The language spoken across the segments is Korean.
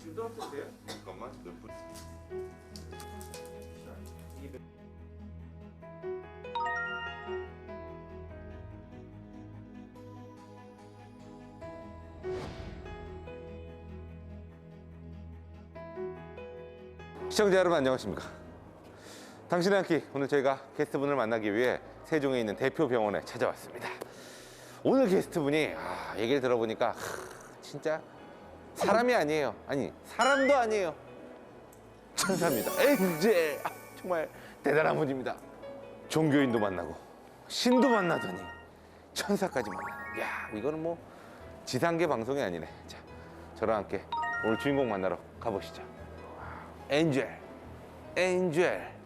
지금 떨어뜨려요? 잠깐만 몇 분? 시청자 여러분 안녕하십니까? 당신의 한 끼, 오늘 저희가 게스트분을 만나기 위해 세종에 있는 대표 병원에 찾아왔습니다. 오늘 게스트분이 얘기를 들어보니까 진짜 사람이 아니에요. 아니 사람도 아니에요. 천사입니다. 엔젤. 정말 대단한 분입니다. 종교인도 만나고 신도 만나더니 천사까지 만나는. 야, 이거는 뭐 지상계 방송이 아니네. 자, 저랑 함께 오늘 주인공 만나러 가보시죠. 엔젤. 엔젤.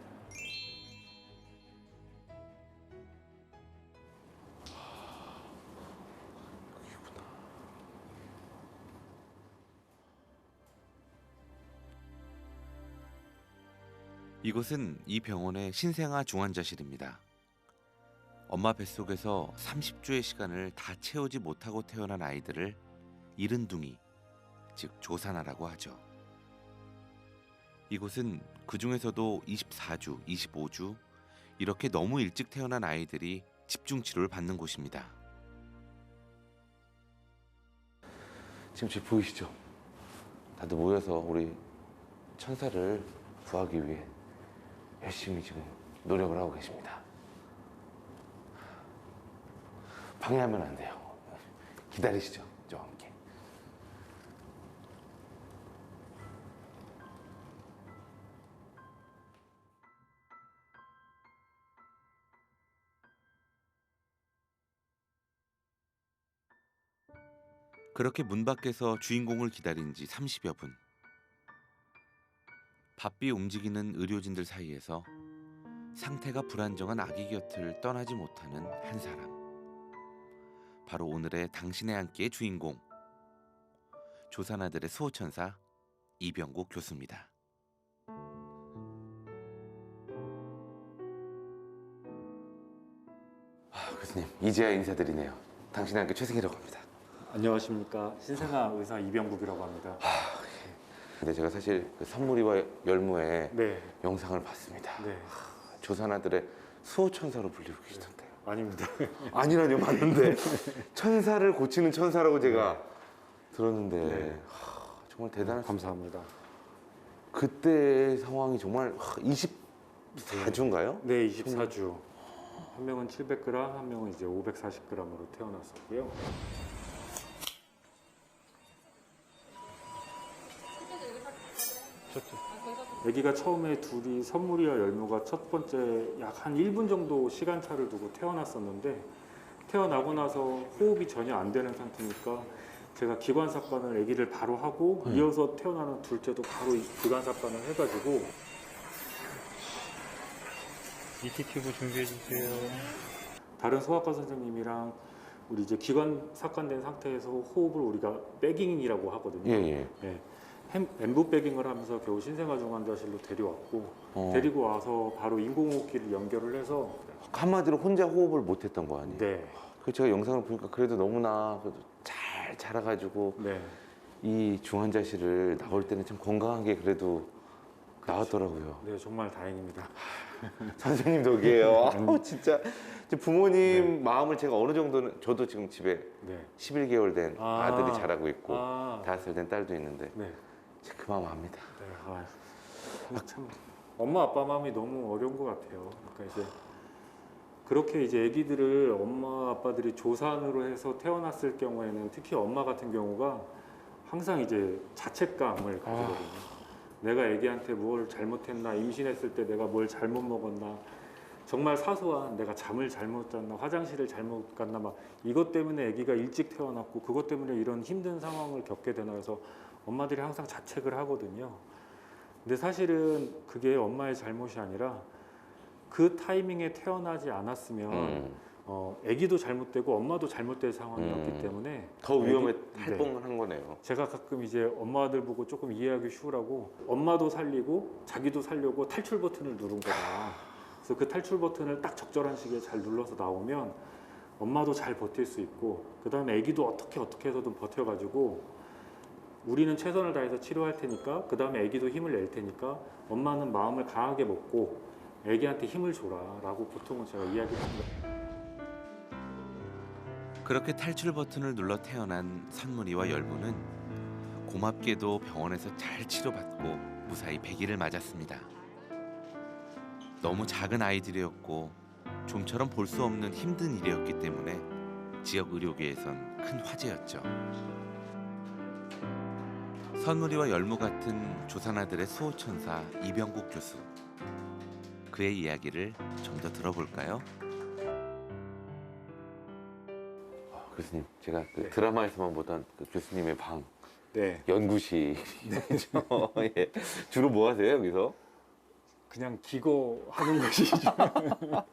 이곳은 이 병원의 신생아 중환자실입니다. 엄마 뱃속에서 30주의 시간을 다 채우지 못하고 태어난 아이들을 이른둥이, 즉 조산아라고 하죠. 이곳은 그 중에서도 24주, 25주 이렇게 너무 일찍 태어난 아이들이 집중 치료를 받는 곳입니다. 지금 보이시죠? 다들 모여서 우리 천사를 구하기 위해 열심히 지금 노력을 하고 계십니다. 방해하면 안 돼요. 기다리시죠, 저와 함께. 그렇게 문 밖에서 주인공을 기다린 지 30여 분. 바삐 움직이는 의료진들 사이에서 상태가 불안정한 아기 곁을 떠나지 못하는 한 사람. 바로 오늘의 당신의 한 끼의 주인공. 조산아들의 수호천사 이병국 교수입니다. 교수님, 이제야 인사드리네요. 당신의 함께 최승희라고 합니다. 안녕하십니까. 신생아 의사 이병국이라고 합니다. 근데 제가 사실 그 선무리와 열무의 네. 영상을 봤습니다. 네. 조산아들의 수호천사로 불리고 계시던데요. 아닙니다. 아니라뇨, 맞는데 천사를 고치는 천사라고 제가 들었는데 네. 정말 대단하십니다. 감사합니다. 그때 상황이 정말 24주인가요? 네, 24주. 한 명은 700g, 한 명은 이제 540g으로 태어났었고요. 아기가 처음에 둘이 선물이와 열무가 첫 번째 약 한 1분 정도 시간차를 두고 태어났었는데, 태어나고 나서 호흡이 전혀 안 되는 상태니까 제가 기관삽관을 아기를 바로 하고 이어서 태어나는 둘째도 바로 기관삽관을 해가지고. ET 튜브 준비해 주세요. 다른 소아과 선생님이랑 우리 이제 기관 삽관된 상태에서 호흡을 우리가 백잉이라고 하거든요. 예. 네. 엠브 백잉을 하면서 겨우 신생아 중환자실로 데려왔고, 데리고 와서 바로 인공호흡기를 연결을 해서. 한마디로 혼자 호흡을 못했던 거 아니에요? 네. 그 제가 영상을 보니까 그래도 너무나 그래도 잘 자라가지고 네. 이 중환자실을 나올 때는 참 건강하게 그래도 나왔더라고요. 네, 정말 다행입니다. 선생님 덕이에요. 진짜 부모님 네. 마음을 제가 어느 정도는, 저도 지금 집에 네. 11개월 된 아. 아들이 자라고 있고 아. 5살 된 딸도 있는데 네. 그 마음 압니다. 네. 참 엄마 아빠 마음이 너무 어려운 것 같아요. 그러니까 이제 그렇게 이제 아기들을 엄마 아빠들이 조산으로 해서 태어났을 경우에는, 특히 엄마 같은 경우가 항상 이제 자책감을 가지거든요. 내가 아기한테 뭘 잘못했나, 임신했을 때 내가 뭘 잘못 먹었나, 정말 사소한 내가 잠을 잘못 잤나, 화장실을 잘못 갔나, 막 이것 때문에 아기가 일찍 태어났고 그것 때문에 이런 힘든 상황을 겪게 되나 해서 엄마들이 항상 자책을 하거든요. 근데 사실은 그게 엄마의 잘못이 아니라 그 타이밍에 태어나지 않았으면 아기도 잘못되고 엄마도 잘못된 상황이었기 때문에 더 위험할 네. 뻔한 거네요. 제가 가끔 이제 엄마들 보고 조금 이해하기 쉬우라고, 엄마도 살리고 자기도 살려고 탈출 버튼을 누른 거다. 그래서 그 탈출 버튼을 딱 적절한 시기에 잘 눌러서 나오면 엄마도 잘 버틸 수 있고, 그 다음에 아기도 어떻게 해서든 버텨가지고 우리는 최선을 다해서 치료할 테니까 그 다음에 아기도 힘을 낼 테니까 엄마는 마음을 강하게 먹고 아기한테 힘을 줘라라고 보통은 제가 이야기합니다. 그렇게 탈출 버튼을 눌러 태어난 선물이와 열무는 고맙게도 병원에서 잘 치료받고 무사히 100일을 맞았습니다. 너무 작은 아이들이었고 좀처럼 볼 수 없는 힘든 일이었기 때문에 지역 의료계에선 큰 화제였죠. 선물이와 열무 같은 조산아들의 수호천사 이병국 교수. 그의 이야기를 좀 더 들어볼까요? 교수님, 제가 그 네. 드라마에서만 보던 그 교수님의 방, 네, 연구실이죠. 예. 주로 뭐 하세요 여기서? 그냥 기거하는 것이죠.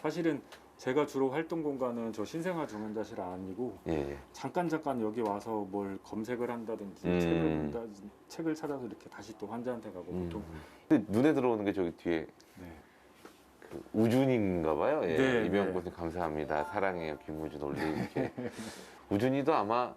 사실은 제가 주로 활동 공간은 저 신생아 중환자실 아니고 예. 잠깐 여기 와서 뭘 검색을 한다든지 책을 찾아서 이렇게 다시 또 환자한테 가고 보통 근데 눈에 들어오는 게 저기 뒤에 네. 그 우준인가 봐요. 예. 네, 이병국 네. 교수님 감사합니다. 사랑해요 김우준 올리 이렇게. 우준이도 아마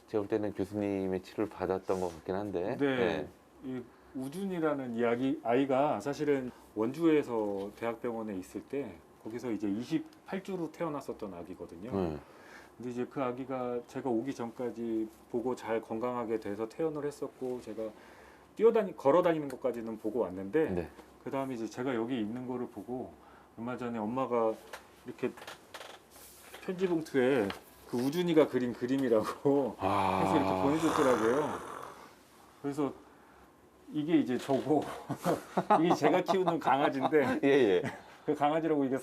제가 볼 때는 교수님의 치료를 받았던 것 같긴 한데. 네. 예. 이 우준이라는 아이가 사실은 원주에서 대학병원에 있을 때 거기서 이제 28주로 태어났었던 아기거든요. 근데 이제 그 아기가 제가 오기 전까지 보고 잘 건강하게 돼서 퇴원을 했었고 제가 걸어 다니는 것까지는 보고 왔는데 네. 그 다음에 이제 제가 여기 있는 거를 보고 얼마 전에 엄마가 이렇게 편지 봉투에 그 우준이가 그린 그림이라고 해서 이렇게 보내줬더라고요. 그래서 이게 이제 저고 이게 제가 키우는 강아지인데 예. 그 강아지라고 이게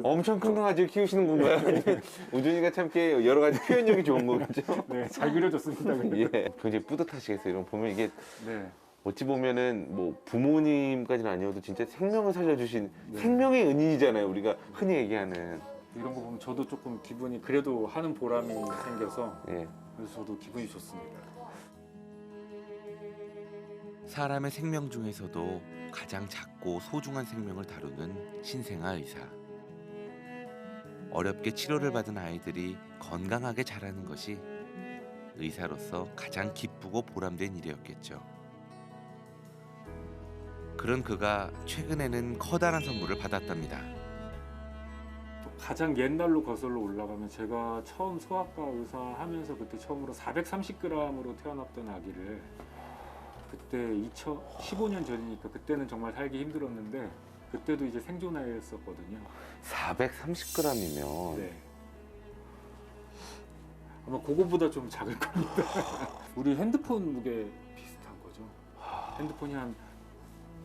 엄청 큰 강아지를 키우시는 건가요? 아니면 우준이가 참 이렇게 여러 가지 표현력이 좋은 거겠죠? 네, 잘 그려줬습니다. 예. 굉장히 뿌듯하시겠어요. 이런 거 보면 이게 네. 어찌 보면은 뭐 부모님까지는 아니어도 진짜 생명을 살려주신 네. 생명의 은인이잖아요. 우리가 흔히 얘기하는. 이런 거 보면 저도 조금 기분이 그래도 하는 보람이 생겨서 예. 그래서 저도 기분이 좋습니다. 사람의 생명 중에서도 가장 작고 소중한 생명을 다루는 신생아 의사. 어렵게 치료를 받은 아이들이 건강하게 자라는 것이 의사로서 가장 기쁘고 보람된 일이었겠죠. 그런 그가 최근에는 커다란 선물을 받았답니다. 또 가장 옛날로 거슬러 올라가면 제가 처음 소아과 의사 하면서 그때 처음으로 430g으로 태어났던 아기를 그때 2015년 전이니까 그때는 정말 살기 힘들었는데 그때도 이제 생존하였었거든요. 430g이면 네. 아마 그거보다 좀 작을 겁니다. 우리 핸드폰 무게 비슷한 거죠. 핸드폰이 한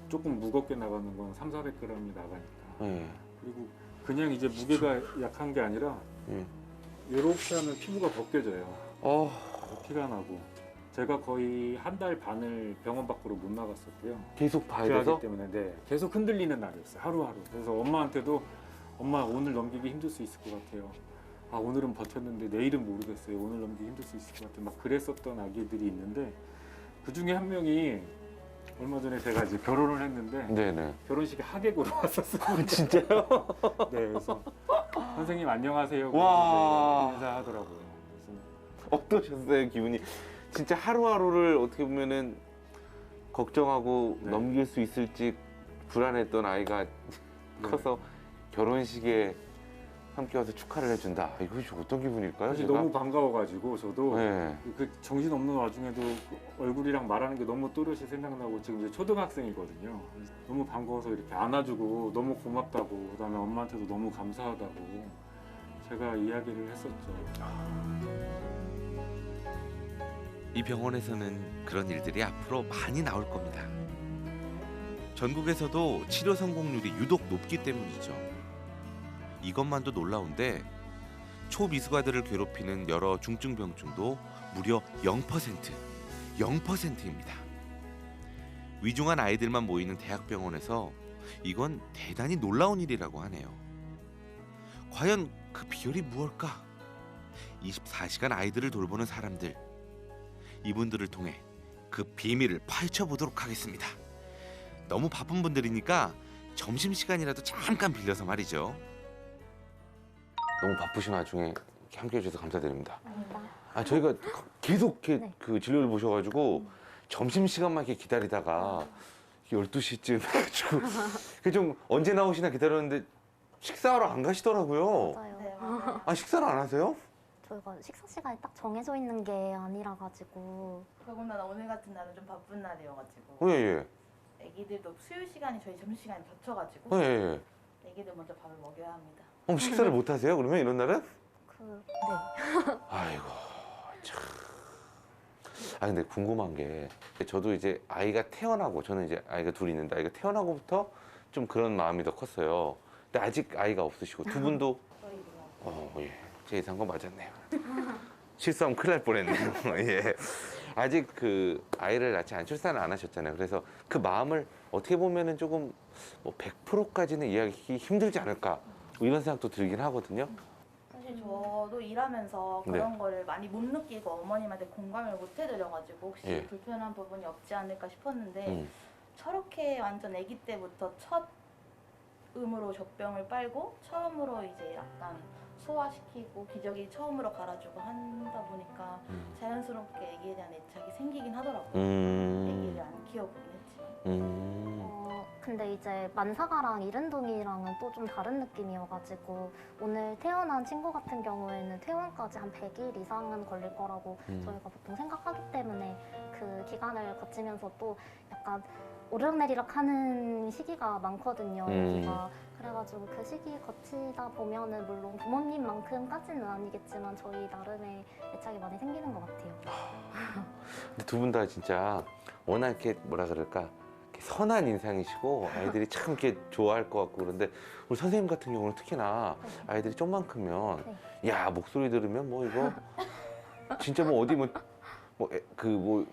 조금 무겁게 나가는 건 300~400g이 나가니까. 예. 그리고 그냥 이제 무게가 약한 게 아니라 예. 이렇게 하면 피부가 벗겨져요. 피가 나고. 제가 거의 한 달 반을 병원 밖으로 못 나갔었고요. 계속 봐야 그 돼서? 아기 때문에 네, 계속 흔들리는 날이었어요. 하루하루. 그래서 엄마한테도 엄마 오늘 넘기기 힘들 수 있을 것 같아요. 아 오늘은 버텼는데 내일은 모르겠어요. 오늘 넘기기 힘들 수 있을 것 같아요. 막 그랬었던 아기들이 있는데 그 중에 한 명이 얼마 전에 제가 이제 결혼을 했는데 네네. 결혼식에 하객으로 왔었어요. 진짜요? 네, 그래서 선생님 안녕하세요. 와. 인사하더라고요. 그래서 어떠셨어요 기분이? 진짜 하루하루를 어떻게 보면은 걱정하고 네. 넘길 수 있을지 불안했던 아이가 커서 결혼식에 함께 와서 축하를 해준다. 이것이 어떤 기분일까요? 사실 제가? 너무 반가워가지고 저도 네. 그 정신 없는 와중에도 그 얼굴이랑 말하는 게 너무 또렷이 생각나고 지금 이제 초등학생이거든요. 너무 반가워서 이렇게 안아주고 너무 고맙다고 그다음에 엄마한테도 너무 감사하다고 제가 이야기를 했었죠. 이 병원에서는 그런 일들이 앞으로 많이 나올 겁니다. 전국에서도 치료 성공률이 유독 높기 때문이죠. 이것만도 놀라운데 초미숙아들을 괴롭히는 여러 중증병증도 무려 0%입니다. 위중한 아이들만 모이는 대학병원에서 이건 대단히 놀라운 일이라고 하네요. 과연 그 비결이 무엇일까? 24시간 아이들을 돌보는 사람들, 이분들을 통해 그 비밀을 파헤쳐보도록 하겠습니다. 너무 바쁜 분들이니까 점심시간이라도 잠깐 빌려서 말이죠. 너무 바쁘신 와중에 함께 해주셔서 감사드립니다. 아 저희가 계속 이렇게 네. 그 진료를 보셔가지고 점심 시간만 이렇게 기다리다가 12시쯤 해가지고 그게 좀 언제 나오시나 기다렸는데 식사하러 안 가시더라고요. 맞아요. 네, 맞아요. 아 식사를 안 하세요? 저희가 식사 시간이 딱 정해져 있는 게 아니라 가지고 더군다나 오늘 같은 날은 좀 바쁜 날이어가지고 어, 예, 애기들도 수유 시간이 저희 점심 시간이 예. 겹쳐가지고 예, 예. 애기들 먼저 밥을 먹여야 합니다. 식사를 못 하세요? 그러면 이런 날은? 네. 아이고 참. 아 근데 궁금한 게 저도 이제 아이가 태어나고 저는 이제 아이가 둘이 있는데 아이가 태어나고부터 좀 그런 마음이 더 컸어요. 근데 아직 아이가 없으시고 두 분도 저희 예. 제 예상한 거 맞았네요. 실수하면 큰일 날 뻔했네요. 예. 아직 그 아이를 낳지 않 출산을 안 하셨잖아요. 그래서 그 마음을 어떻게 보면은 조금 뭐 100%까지는 이해하기 힘들지 않을까 뭐 이런 생각도 들긴 하거든요. 사실 저도 일하면서 그런 거를 많이 못 느끼고 어머님한테 공감을 못 해드려가지고 혹시 예. 불편한 부분이 없지 않을까 싶었는데 음. 저렇게 완전 아기 때부터 첫 음으로 젖병을 빨고 처음으로 이제 약간 소화시키고 기저귀 처음으로 갈아주고 한다 보니까 자연스럽게 아기에 대한 애착이 생기긴 하더라고요. 아기를 안 키워보긴 했지만. 근데 이제 만사가랑 이른동이랑은 또 좀 다른 느낌이어가지고 오늘 태어난 친구 같은 경우에는 퇴원까지 한 100일 이상은 걸릴 거라고 저희가 보통 생각하기 때문에 그 기간을 거치면서 또 약간 오르락내리락 하는 시기가 많거든요, 여기가. 그래가지고 그 시기 거치다 보면은 물론 부모님만큼까지는 아니겠지만 저희 나름의 애착이 많이 생기는 것 같아요. 근데 두 분 다 진짜 워낙 이렇게 뭐라 그럴까 이렇게 선한 인상이시고 아이들이 참 이렇게 좋아할 것 같고 그런데 우리 선생님 같은 경우는 특히나 아이들이 좀만 크면 야 목소리 들으면 뭐 이거 진짜 뭐 어디 뭐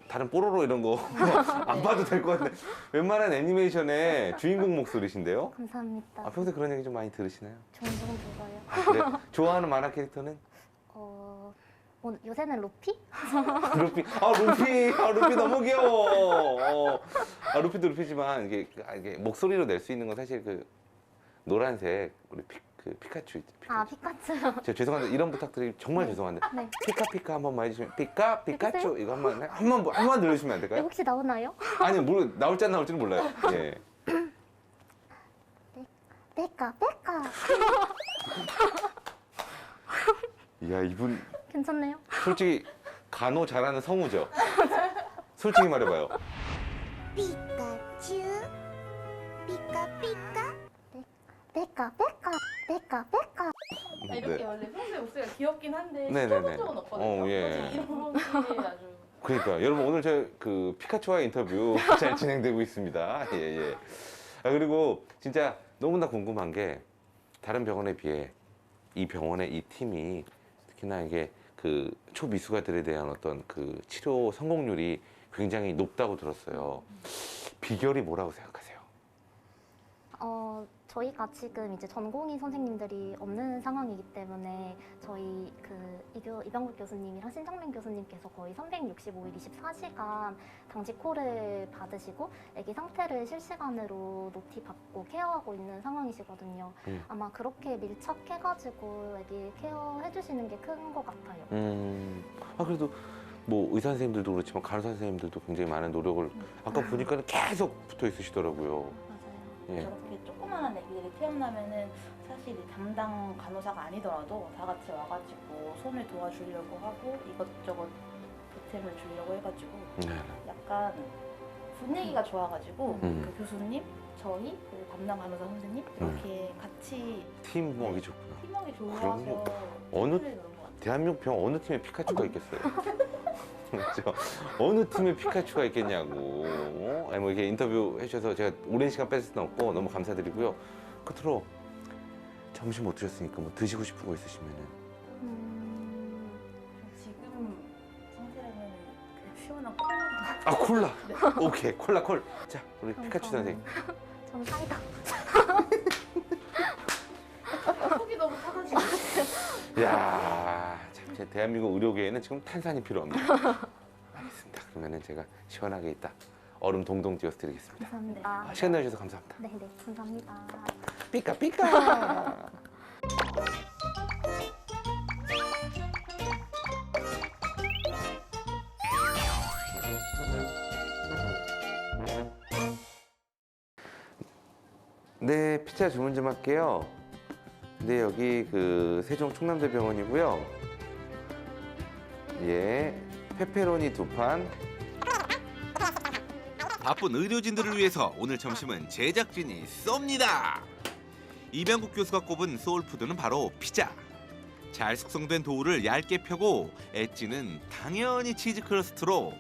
다른 뽀로로 이런 거 안 봐도 될 것 같은데 웬만한 애니메이션의 주인공 목소리신데요? 감사합니다. 아, 평소에 그런 얘기 좀 많이 들으시나요? 종종 들어요. 아, 그래? 좋아하는 만화 캐릭터는? 뭐 요새는 루피? 루피 너무 귀여워. 루피도 루피지만 이게 목소리로 낼 수 있는 건 사실 그 노란색 우리 피카츄 있죠. 아, 피카츄. 제가 죄송한데 이런 부탁드리기 정말 죄송한데 네. 피카피카 한 번만 해주시면 피카츄 이거 한번 들려주시면 안 네, 될까요? 혹시 나오나요? 아니요 나올지 안 나올지는 몰라요. 예. 빼까. 이야 이분 괜찮네요? 솔직히 간호 잘하는 성우죠. 솔직히 말해봐요. 피카츄. 피카피카. 빼까. 이렇게 원래 평소에 목소리가 귀엽긴 한데 네네네. 시켜본 적은 없거든요. 예. 이런 게 아주 그러니까 여러분 오늘 저 그 피카츄와의 인터뷰 잘 진행되고 있습니다. 예. 아, 그리고 진짜 너무나 궁금한 게 다른 병원에 비해 이 병원의 이 팀이 특히나 이게 그 초미숙아들에 대한 어떤 그 치료 성공률이 굉장히 높다고 들었어요. 비결이 뭐라고 생각하세요? 저희가 지금 이제 전공의 선생님들이 없는 상황이기 때문에 저희 그 이병국 교수님이랑 신정민 교수님께서 거의 365일 24시간 당직콜을 받으시고 아기 상태를 실시간으로 노티 받고 케어하고 있는 상황이시거든요. 아마 그렇게 밀착해가지고 아기 케어해 주시는 게 큰 것 같아요. 아 그래도 뭐 의사 선생님들도 그렇지만 간호사 선생님들도 굉장히 많은 노력을 아까 보니까는 계속 붙어 있으시더라고요. 맞아요. 예. 저렇게 조그마한 애기들이 태어나면은 사실 이 담당 간호사가 아니더라도 다 같이 와가지고 손을 도와주려고 하고 이것저것 보탬을 주려고 해가지고 약간 분위기가 좋아가지고 그 교수님, 저희, 그 담당 간호사 선생님 이렇게 같이 팀워크가 좋구나. 팀워크가 좋아서 그럼요. 어느 그런 것 같아요. 대한민국 병원 어느 팀에 피카츄가 있겠어요? 그렇죠? 어느 팀에 피카츄가 있겠냐고. 아니, 뭐 이렇게 인터뷰 해주셔서 제가 오랜 시간 뺏을 수는 없고 너무 감사드리고요. 끝으로 점심 못 드셨으니까 뭐 드시고 싶은 거 있으시면은. 지금 상태라면 그 시원한 콜라. 아 콜라. 오케이 콜라 콜. 자 우리 피카츄 선생님. 전 사이다. 속이 너무 타가지고. 야, 참, 제 대한민국 의료계에는 지금 탄산이 필요합니다. 알겠습니다. 그러면은 제가 시원하게 이따 얼음 동동 띄워드리겠습니다. 감사합니다. 시간 내주셔서 감사합니다. 네, 감사합니다. 삐까. 네, 피자 주문 좀 할게요. 네, 여기 그 세종 충남대병원이고요. 예, 페페로니 2판. 바쁜 의료진들을 위해서 오늘 점심은 제작진이 쏩니다. 이병국 교수가 꼽은 소울푸드는 바로 피자. 잘 숙성된 도우를 얇게 펴고 엣지는 당연히 치즈 크러스트로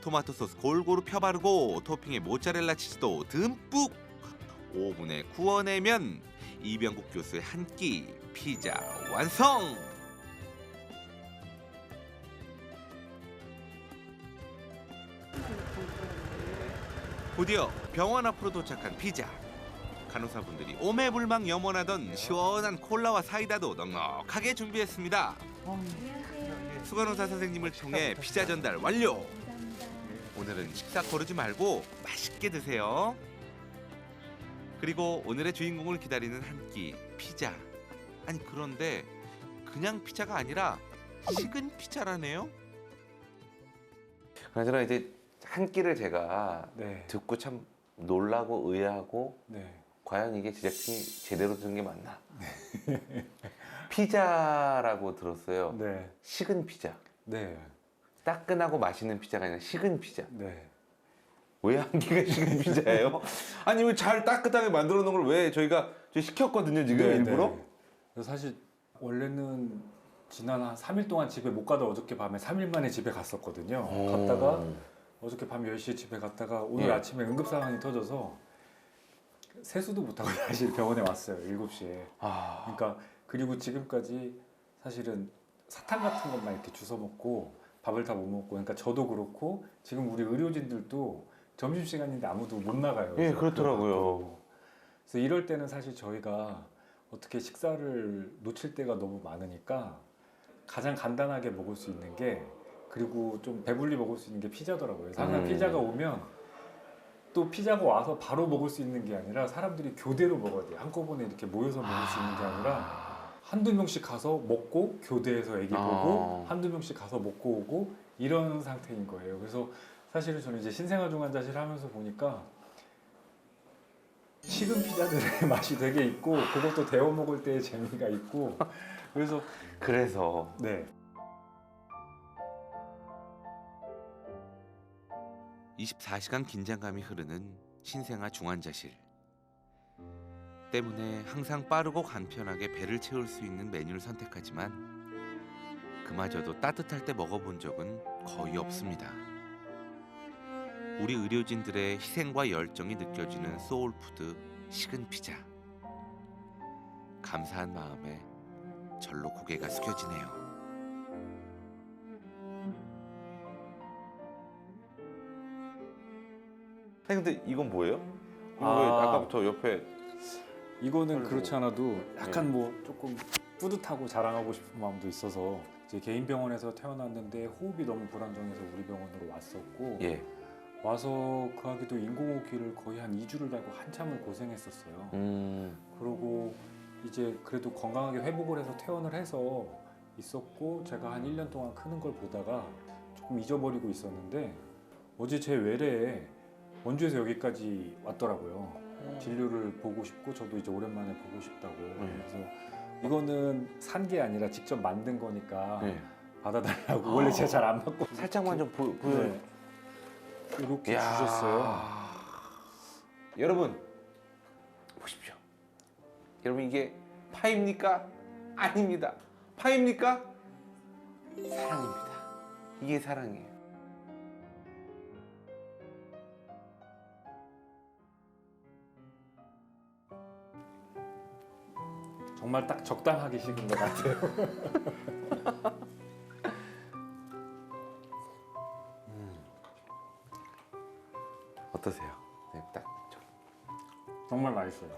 토마토 소스 골고루 펴바르고 토핑에 모짜렐라 치즈도 듬뿍 오븐에 구워내면 이병국 교수의 한 끼 피자 완성! 드디어 병원 앞으로 도착한 피자. 간호사분들이 오매불망 염원하던 시원한 콜라와 사이다도 넉넉하게 준비했습니다. 수간호사 선생님을 통해 피자 전달 완료. 오늘은 식사 거르지 말고 맛있게 드세요. 그리고 오늘의 주인공을 기다리는 한 끼 피자. 아니 그런데 그냥 피자가 아니라 식은 피자라네요. 그나저나 이제 한 끼를 제가 네. 듣고 참 놀라고 의아하고 네. 과연 이게 제작진이 제대로 들은 게 맞나? 피자라고 들었어요. 네. 식은 피자. 네. 따끈하고 맛있는 피자가 아니라 식은 피자. 네. 왜 한 끼가 식은 피자예요? 아니 왜 잘 따뜻하게 만들어 놓은 걸 왜 저희가 시켰거든요 지금 네, 일부러? 네. 그래서 사실 원래는 지난 한 3일 동안 집에 못 가다 어저께 밤에 3일 만에 집에 갔었거든요. 갔다가 어저께 밤 10시에 집에 갔다가 오늘 예. 아침에 응급 상황이 터져서 세수도 못하고 다시 병원에 왔어요. 7시에. 아, 그러니까 그리고 지금까지 사실은 사탕 같은 것만 이렇게 주워 먹고 밥을 다 못 먹고 그러니까 저도 그렇고 지금 우리 의료진들도 점심시간인데 아무도 못 나가요. 예, 그래서 그렇더라고요. 그래서 이럴 때는 사실 저희가 어떻게 식사를 놓칠 때가 너무 많으니까 가장 간단하게 먹을 수 있는 게 그리고 좀 배불리 먹을 수 있는 게 피자더라고요. 그래서 항상 피자가 오면 또 피자가 와서 바로 먹을 수 있는 게 아니라 사람들이 교대로 먹어야 돼요. 한꺼번에 이렇게 모여서 먹을 수 있는 게 아니라 한두 명씩 가서 먹고 교대에서 애기 보고 한두 명씩 가서 먹고 오고 이런 상태인 거예요. 그래서 사실은 저는 이제 신생아 중환자실 하면서 보니까 식은 피자들의 맛이 되게 있고 그것도 데워 먹을 때의 재미가 있고 그래서 네. 24시간 긴장감이 흐르는 신생아 중환자실. 때문에 항상 빠르고 간편하게 배를 채울 수 있는 메뉴를 선택하지만 그마저도 따뜻할 때 먹어본 적은 거의 없습니다. 우리 의료진들의 희생과 열정이 느껴지는 소울푸드 식은 피자. 감사한 마음에 절로 고개가 숙여지네요. 아니 근데 이건 뭐예요? 이거 아. 왜 아까부터 옆에 이거는 아이고. 그렇지 않아도 약간 네. 뭐 조금 뿌듯하고 자랑하고 싶은 마음도 있어서 이제 개인 병원에서 태어났는데 호흡이 너무 불안정해서 우리 병원으로 왔었고 예. 와서 그 아기도 인공호흡기를 거의 한 2주를 달고 한참을 고생했었어요. 그러고 이제 그래도 건강하게 회복을 해서 퇴원을 해서 있었고 제가 한 1년 동안 크는 걸 보다가 조금 잊어버리고 있었는데 어제 제 외래에 원주에서 여기까지 왔더라고요. 진료를 보고 싶고 저도 이제 오랜만에 보고 싶다고. 그래서 이거는 산 게 아니라 직접 만든 거니까 네. 받아달라고. 원래 제가 잘 안 받고 살짝만 좀 보여. 네. 이렇게 주셨어요. 여러분 보십시오. 여러분 이게 파입니까? 아닙니다. 파입니까? 사랑입니다. 이게 사랑이에요. 정말 딱 적당하게 식은 것 같아요. 어떠세요? 네, 딱. 정말 맛있어요.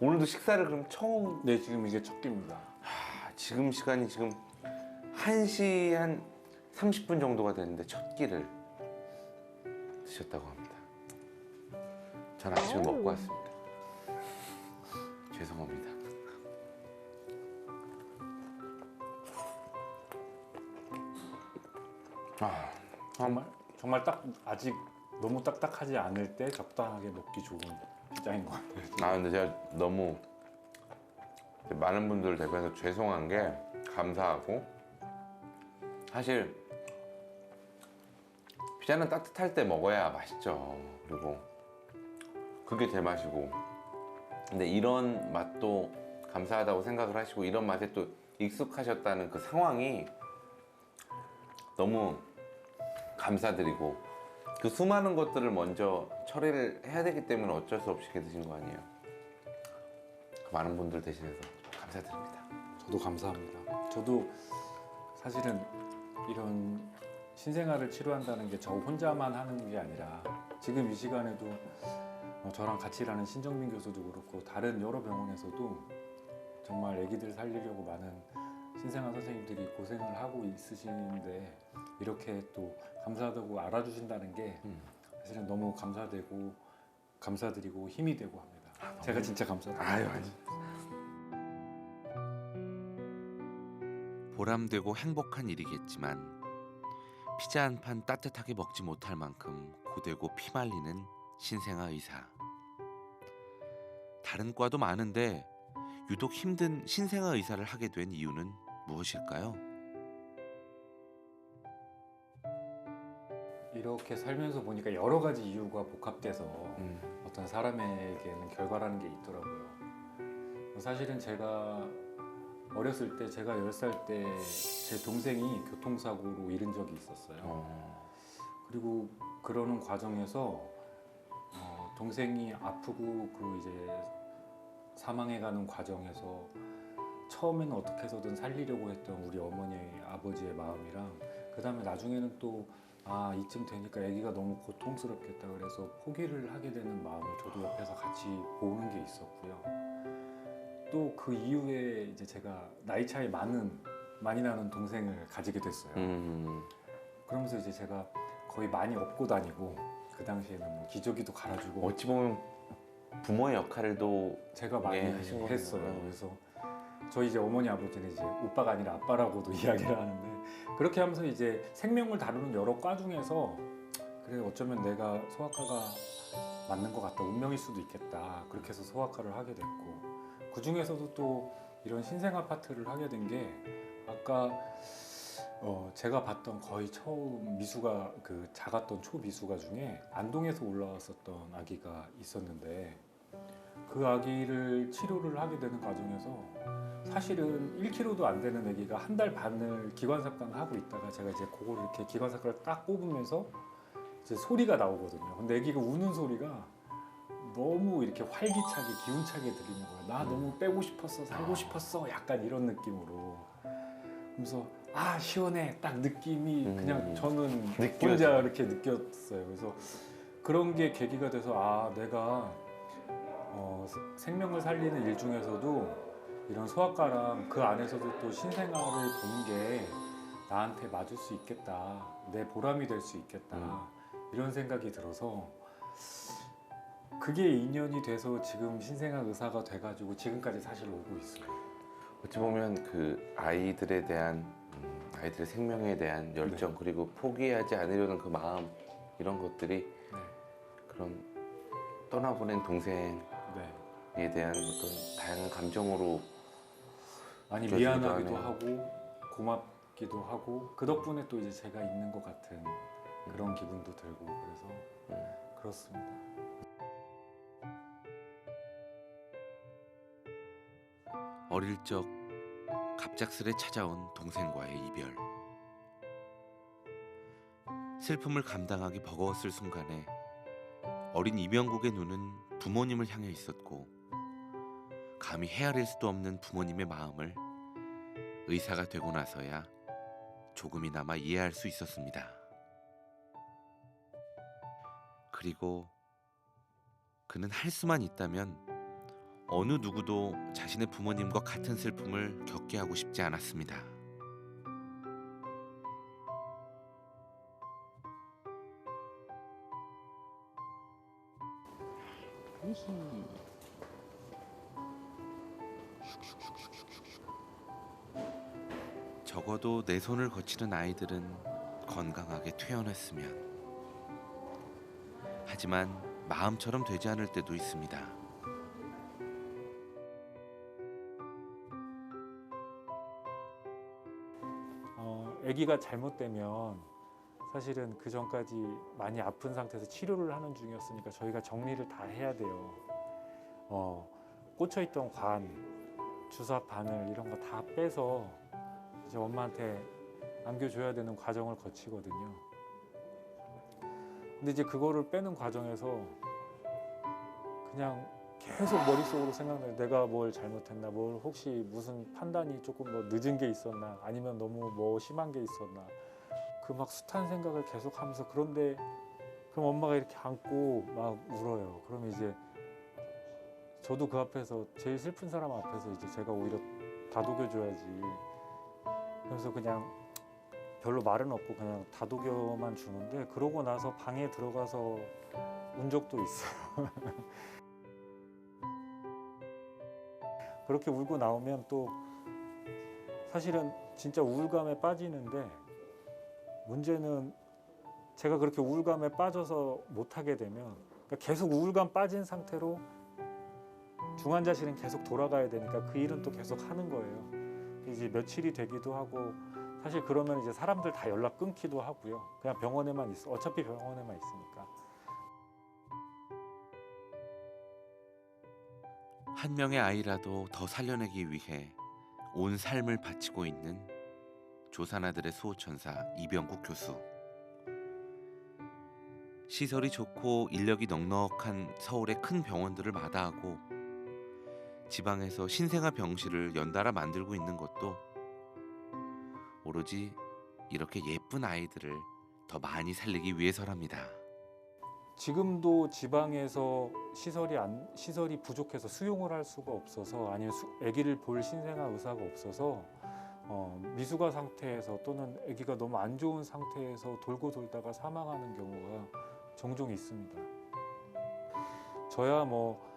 오늘도 식사를 그럼 처음 네, 지금 이게 첫 끼입니다. 지금 시간이 지금 1시 한 30분 정도가 되는데 첫 끼를 드셨다고 합니다. 전 아침에 먹고 왔습니다. 죄송합니다. 정말 딱 아직 너무 딱딱하지 않을 때 적당하게 먹기 좋은 피자인 것 같아요. 아 근데 제가 너무 많은 분들 대표해서 죄송한 게 감사하고 사실 피자는 따뜻할 때 먹어야 맛있죠. 그리고 그게 제 맛이고 근데 이런 맛도 감사하다고 생각을 하시고 이런 맛에 또 익숙하셨다는 그 상황이 너무 감사드리고 그 수많은 것들을 먼저 처리를 해야 되기 때문에 어쩔 수 없이 이렇게 드신 거 아니에요. 그 많은 분들 대신해서 감사드립니다. 저도 감사합니다. 저도 사실은 이런 신생아를 치료한다는 게 저 혼자만 하는 게 아니라 지금 이 시간에도 저랑 같이 일하는 신정민 교수도 그렇고 다른 여러 병원에서도 정말 아기들 살리려고 많은 신생아 선생님들이 고생을 하고 있으시는데 이렇게 또 감사하다고 알아주신다는 게 사실은 너무 감사되고 감사드리고 힘이 되고 합니다. 제가 진짜 감사드립니다. 아유 아니. 보람되고 행복한 일이겠지만 피자 한 판 따뜻하게 먹지 못할 만큼 고되고 피말리는 신생아 의사. 다른 과도 많은데 유독 힘든 신생아 의사를 하게 된 이유는 무엇일까요? 이렇게 살면서 보니까 여러 가지 이유가 복합돼서 어떤 사람에게는 결과라는 게 있더라고요. 사실은 제가 어렸을 때 제가 10살 때 제 동생이 교통사고로 잃은 적이 있었어요. 그리고 그러는 과정에서 동생이 아프고 그 이제 사망해가는 과정에서 처음에는 어떻게 해서든 살리려고 했던 우리 어머니 아버지의 마음이랑 그 다음에 나중에는 또 이쯤 되니까 아기가 너무 고통스럽겠다 그래서 포기를 하게 되는 마음을 저도 옆에서 같이 보는 게 있었고요. 또 그 이후에 이제 제가 나이 차이 많이 나는 동생을 가지게 됐어요. 그러면서 이제 제가 거의 많이 업고 다니고 그 당시에는 뭐 기저귀도 갈아주고 어찌 보면 부모의 역할도 제가 많이 하신 거네요. 했어요. 그래서 저희 이제 어머니 아버지는 이제 오빠가 아니라 아빠라고도 이야기를 하는데 그렇게 하면서 이제 생명을 다루는 여러 과 중에서 그래 어쩌면 내가 소아과가 맞는 것 같다 운명일 수도 있겠다 그렇게 해서 소아과를 하게 됐고 그 중에서도 또 이런 신생아 파트를 하게 된 게 아까 제가 봤던 거의 처음 미수가 그 작았던 초미수가 중에 안동에서 올라왔었던 아기가 있었는데 그 아기를 치료를 하게 되는 과정에서 사실은 1kg도 안 되는 아기가 한 달 반을 기관삽관 하고 있다가 제가 이제 그거를 이렇게 기관삽관을 딱 뽑으면서 이제 소리가 나오거든요. 근데 아기가 우는 소리가 너무 이렇게 활기차게 기운차게 들리는 거예요. 나 너무 빼고 싶었어, 살고 싶었어, 약간 이런 느낌으로. 그래서 시원해 딱 느낌이 그냥 저는 느껴져. 혼자 이렇게 느꼈어요. 그래서 그런 게 계기가 돼서 내가 생명을 살리는 일 중에서도 이런 소아과랑 그 안에서도 또 신생아를 보는 게 나한테 맞을 수 있겠다, 내 보람이 될 수 있겠다 이런 생각이 들어서 그게 인연이 돼서 지금 신생아 의사가 돼가지고 지금까지 사실 오고 있어요. 어찌 보면 그 아이들에 대한 아이들의 생명에 대한 열정 그리고 포기하지 않으려는 그 마음 이런 것들이 네. 그런 떠나보낸 동생에 네. 대한 어떤 다양한 감정으로 많이 느껴지기도 미안하기도 하네요. 하고 고맙기도 하고 그 덕분에 또 이제 제가 있는 것 같은 그런 기분도 들고 그래서 그렇습니다. 어릴 적 갑작스레 찾아온 동생과의 이별. 슬픔을 감당하기 버거웠을 순간에 어린 이명국의 눈은 부모님을 향해 있었고 감히 헤아릴 수도 없는 부모님의 마음을 의사가 되고 나서야 조금이나마 이해할 수 있었습니다. 그리고 그는 할 수만 있다면 어느 누구도 자신의 부모님과 같은 슬픔을 겪게 하고 싶지 않았습니다. 적어도 내 손을 거치는 아이들은 건강하게 퇴원했으면. 하지만 마음처럼 되지 않을 때도 있습니다. 아기가 잘못되면 사실은 그 전까지 많이 아픈 상태에서 치료를 하는 중이었으니까 저희가 정리를 다 해야 돼요. 꽂혀있던 관, 주사 바늘 이런 거 다 빼서 이제 엄마한테 안겨줘야 되는 과정을 거치거든요. 근데 이제 그거를 빼는 과정에서 그냥 계속 머릿속으로 생각나요. 내가 뭘 잘못했나, 뭘 혹시 무슨 판단이 조금 뭐 늦은 게 있었나, 아니면 너무 뭐 심한 게 있었나. 그 막 숱한 생각을 계속 하면서 그런데 그럼 엄마가 이렇게 안고 막 울어요. 그러면 이제 저도 그 앞에서 제일 슬픈 사람 앞에서 이제 제가 오히려 다독여줘야지. 그래서 그냥 별로 말은 없고 그냥 다독여만 주는데 그러고 나서 방에 들어가서 운 적도 있어요. 그렇게 울고 나오면 또 사실은 진짜 우울감에 빠지는데 문제는 제가 그렇게 우울감에 빠져서 못하게 되면 그러니까 계속 우울감 빠진 상태로 중환자실은 계속 돌아가야 되니까 그 일은 또 계속 하는 거예요. 이제 며칠이 되기도 하고 사실 그러면 이제 사람들 다 연락 끊기도 하고요. 그냥 병원에만 있어. 어차피 병원에만 있으니까. 한 명의 아이라도 더 살려내기 위해 온 삶을 바치고 있는 조산아들의 수호천사 이병국 교수. 시설이 좋고 인력이 넉넉한 서울의 큰 병원들을 마다하고 지방에서 신생아 병실을 연달아 만들고 있는 것도 오로지 이렇게 예쁜 아이들을 더 많이 살리기 위해서랍니다. 지금도 지방에서 시설이 부족해서 수용을 할 수가 없어서 아니면 아기를 볼 신생아 의사가 없어서 미숙아 상태에서 또는 아기가 너무 안 좋은 상태에서 돌고 돌다가 사망하는 경우가 종종 있습니다. 저야 뭐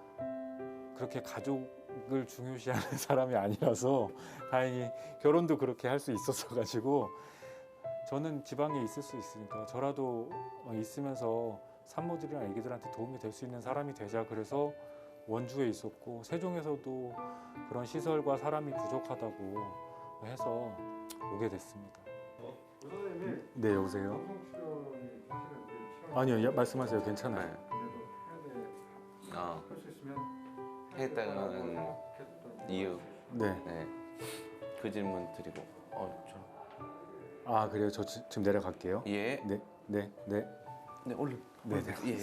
그렇게 가족을 중요시하는 사람이 아니라서 다행히 결혼도 그렇게 할 수 있었어 가지고 저는 지방에 있을 수 있으니까 저라도 있으면서 산모들이나 아기들한테 도움이 될 수 있는 사람이 되자. 그래서 원주에 있었고 세종에서도 그런 시설과 사람이 부족하다고 해서 오게 됐습니다. 네, 여보세요? 아니요, 말씀하세요. 괜찮아요. 했다는 이유. 네. 그 질문 드리고. 아, 그래요? 저 지금 내려갈게요. 예. 네. 네, 얼른. 네. 예.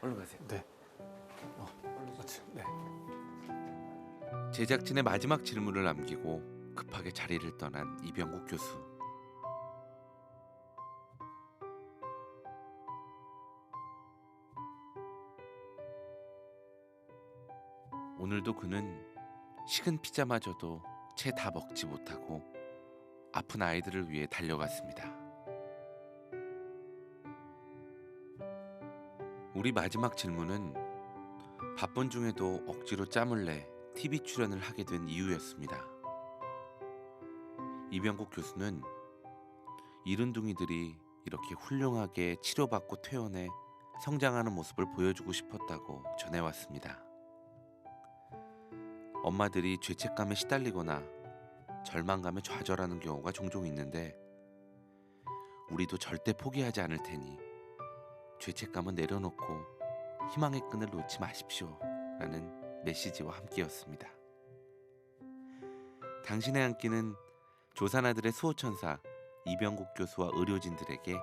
얼른 가세요. 네. 네. 제작진의 마지막 질문을 남기고 급하게 자리를 떠난 이병국 교수. 오늘도 그는 식은 피자마저도 채 다 먹지 못하고 아픈 아이들을 위해 달려갔습니다. 우리 마지막 질문은 바쁜 중에도 억지로 짬을 내 TV 출연을 하게 된 이유였습니다. 이병국 교수는 이른둥이들이 이렇게 훌륭하게 치료받고 퇴원해 성장하는 모습을 보여주고 싶었다고 전해왔습니다. 엄마들이 죄책감에 시달리거나 절망감에 좌절하는 경우가 종종 있는데 우리도 절대 포기하지 않을 테니 죄책감은 내려놓고 희망의 끈을 놓지 마십시오 라는 메시지와 함께였습니다. 당신의 한 끼는 조산아들의 수호천사 이병국 교수와 의료진들에게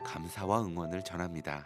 감사와 응원을 전합니다.